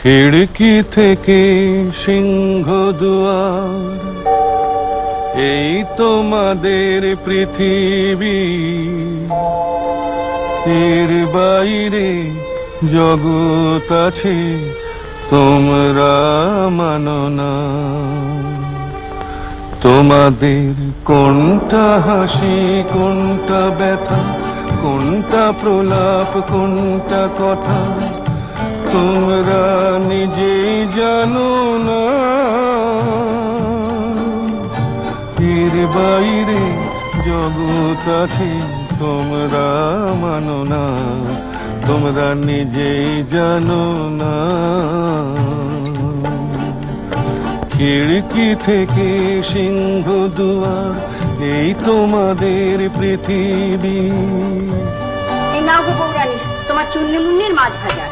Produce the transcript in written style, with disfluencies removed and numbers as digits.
খিড়কি থেকে সিংহ দুয়ার, এই তোমাদের পৃথিবী, এর বাইরে জগৎ আছে তোমরা মানো না। তোমাদের কোনটা হাসি, কোনটা ব্যথা, কোনটা প্রলাপ, কোনটা কথা তোমরা নিজেই জানো না। এর বাইরে জগৎ আছে তোমরা মানো না, তোমরা নিজেই জানো না। খিড়কি থেকে সিংহ দুয়ার, এই তোমাদের পৃথিবী। এই নাও গো বৌরানী, তোমার চুন্নি মুন্নির মাছ ভাজা।